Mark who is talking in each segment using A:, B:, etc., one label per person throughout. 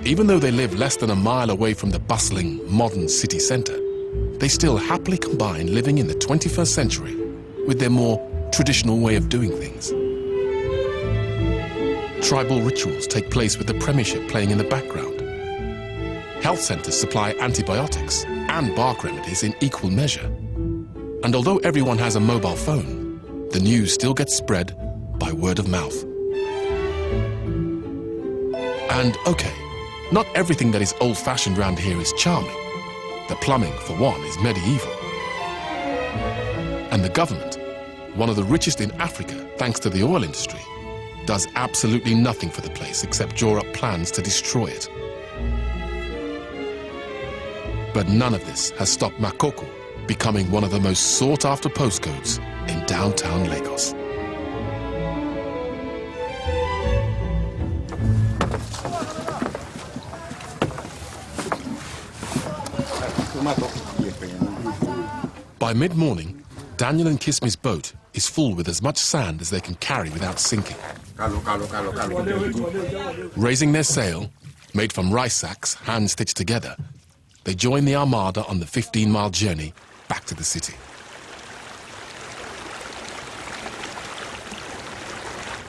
A: Even though they live less than a mile away from the bustling, modern city centre, they still happily combine living in the 21st century with their more traditional way of doing things. Tribal rituals take place with the premiership playing in the background. Health centres supply antibiotics and bark remedies in equal measure. And although everyone has a mobile phone, the news still gets spread by word of mouth. And okay, not everything that is old-fashioned round here is charming. The plumbing, for one, is medieval. And the government, one of the richest in Africa thanks to the oil industry, does absolutely nothing for the place except draw up plans to destroy it. But none of this has stopped Makoko becoming one of the most sought-after postcodes in downtown Lagos. By mid-morning, Daniel and Kismi's boat is full with as much sand as they can carry without sinking. Raising their sail, made from rice sacks hand-stitched together, they join the Armada on the 15-mile journey back to the city.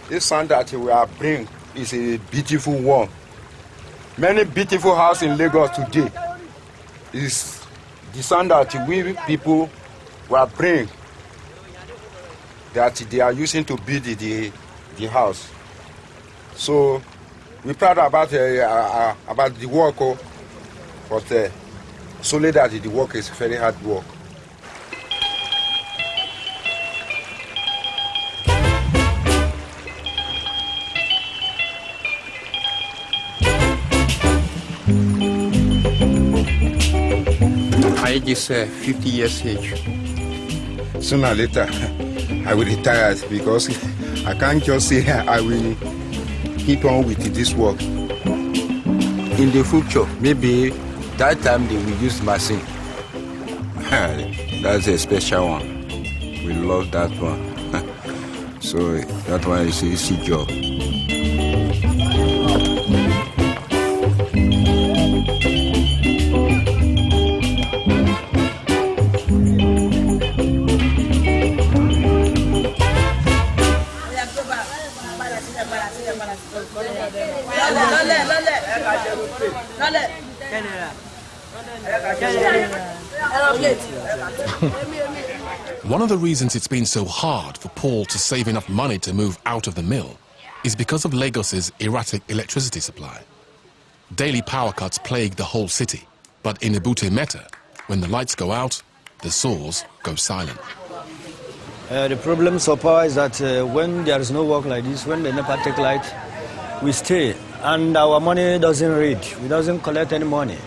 B: This sand that we are bringing is a beautiful one. Many beautiful houses in Lagos today is the sand that we people were bringing, that they are using to build the house. So we're proud about the work, but solely that the work is very hard work.
C: I just 50 years age.
B: Sooner or later, I will retire because I can't just say I will keep on with this work.
C: In the future, maybe that time they will use machine. That's a special one. We love that one. So that one is an easy job.
A: One of the reasons it's been so hard for Paul to save enough money to move out of the mill is because of Lagos's erratic electricity supply. Daily power cuts plague the whole city, but in Ebute Metta, when the lights go out, the saws go silent.
D: The problem so far is that when there is no work like this, when they never take light, we stay, and our money doesn't read. We doesn't collect any money.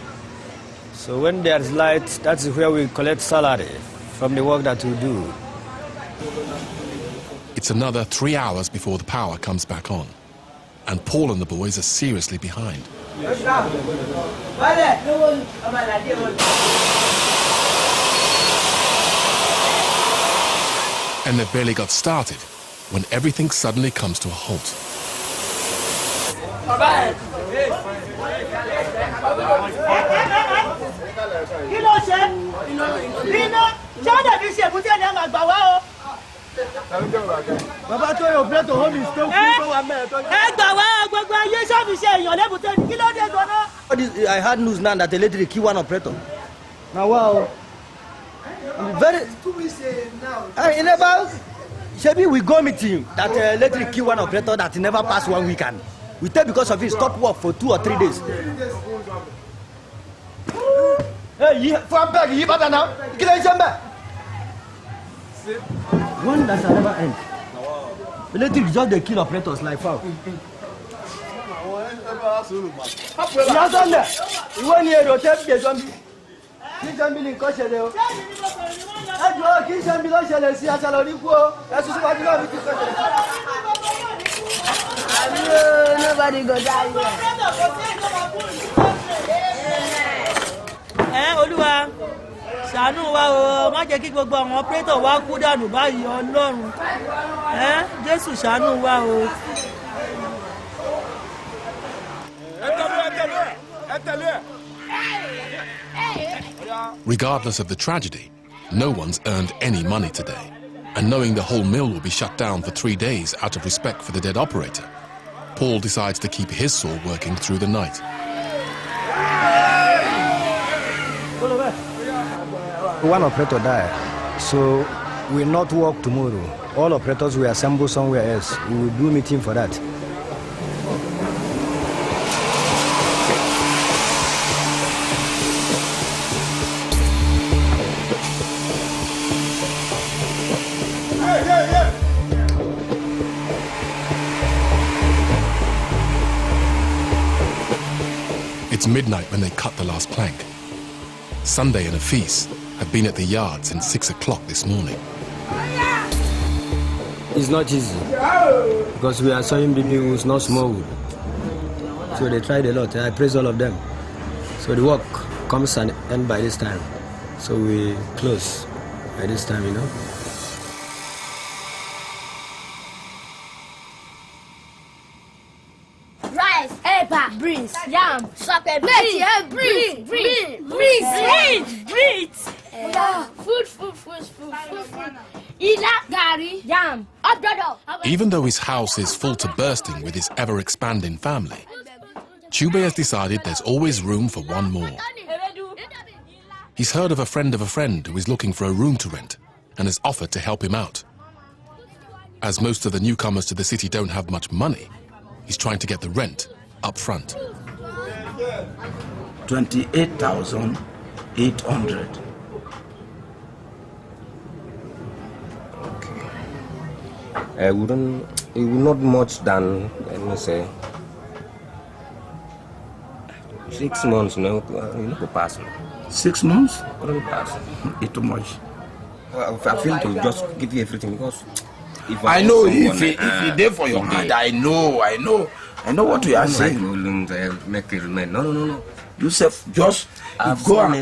D: So when there's light, that's where we collect salary from the work that we do.
A: It's another 3 hours before the power comes back on, and Paul and the boys are seriously behind. And they've barely got started when everything suddenly comes to a halt.
D: I had news now that the electric key one operator. Now, wow. Very. Shebi, we go meeting that electric key one operator that never passed 1 weekend. We tell because of it, stop work for 2 or 3 days. Hey, one that shall never end. Electric is just the kill operators like how.
E: Nobody go die here. Olúwa ṣàánú wa o, má jẹ́ kí gbogbo àwọn operator wa kú dànù báyìí Ọlọ́run. Jésù ṣàánú wa o.
A: Regardless of the tragedy, no one's earned any money today. And knowing the whole mill will be shut down for 3 days out of respect for the dead operator, Paul decides to keep his saw working through the night.
D: One operator died, so we'll not work tomorrow. All operators will assemble somewhere else. We will do meeting for that.
A: It's midnight when they cut the last plank. Sunday and Afis have been at the yard since 6 o'clock this morning.
D: It's not easy because we are sawing big woods, not small wood. So they tried a lot. I praise all of them. So the work comes to an end by this time. So we close by this time, you know.
F: Rice, eba, beans, yam, socket, beans, food. Gari, yam,
A: Even though his house is full to bursting with his ever-expanding family, Chube has decided there's always room for one more. He's heard of a friend who is looking for a room to rent and has offered to help him out. As most of the newcomers to the city don't have much money, he's trying to get the rent up front.
G: 28,800.
H: It will not much than, let me say, 6 months, no, pass.
G: 6 months?
H: Wouldn't pass.
G: It's too much.
H: Well, I feel to just give you everything because if
G: I know if you there for your hand, I know what you are saying.
H: Make it remain. No.
G: You say just go and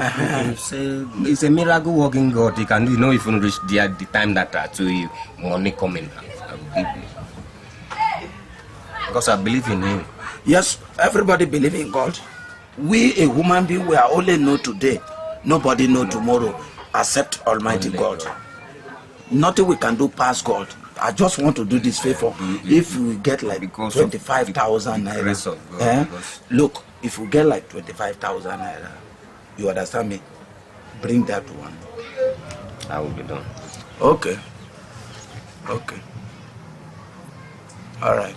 H: it's a miracle working God. He can do, if you reach the time that actually money coming. Because I believe in him.
G: Yes, everybody believe in God. We, a human being, we are only know today. Nobody know tomorrow, except Almighty God. Nothing we can do past God. I just want to do this favor. If we get like 25,000 naira, look, if we get like 25,000 naira, you understand me? Bring that one.
H: I will be done.
G: Okay. All right.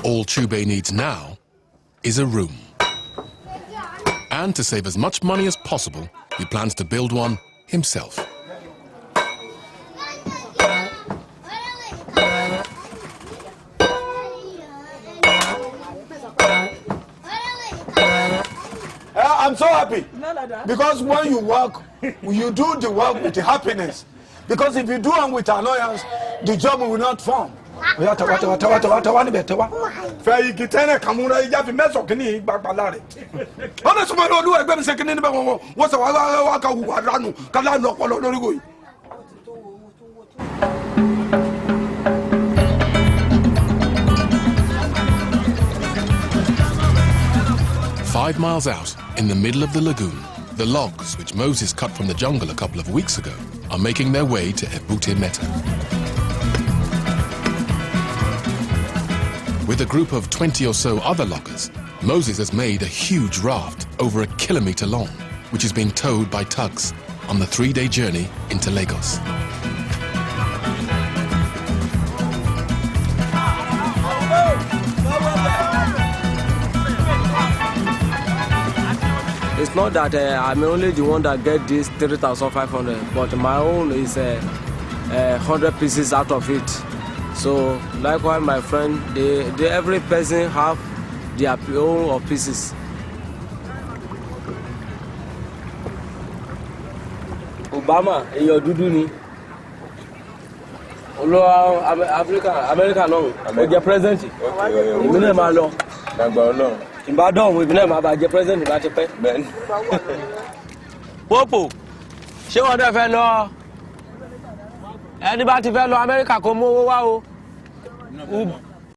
A: All Chube needs now is a room. And to save as much money as possible, he plans to build one himself.
I: I'm so happy because when you work, you do the work with happiness. Because if you do it with annoyance, the job will not form.
A: Five miles out, in the middle of the lagoon, the logs which Moses cut from the jungle a couple of weeks ago are making their way to Ebute Metta. With a group of 20 or so other loggers, Moses has made a huge raft over 1 kilometer long, which is being towed by tugs on the 3-day journey into Lagos.
J: It's not that I'm only the one that get this 3,500, but my own is 100 pieces out of it. So likewise, my friend, they every person have their own of pieces. Obama, your dudu ni. America no, your president. Okay. Ìbàdàn òun ìbílẹ̀ máa bá jẹ president láti pẹ́. Pópò ṣé wọ́n dẹ̀ fẹ́ lọ ẹni bá ti fẹ́ lọ Amẹ́ríkà kó mú owó wá o
D: who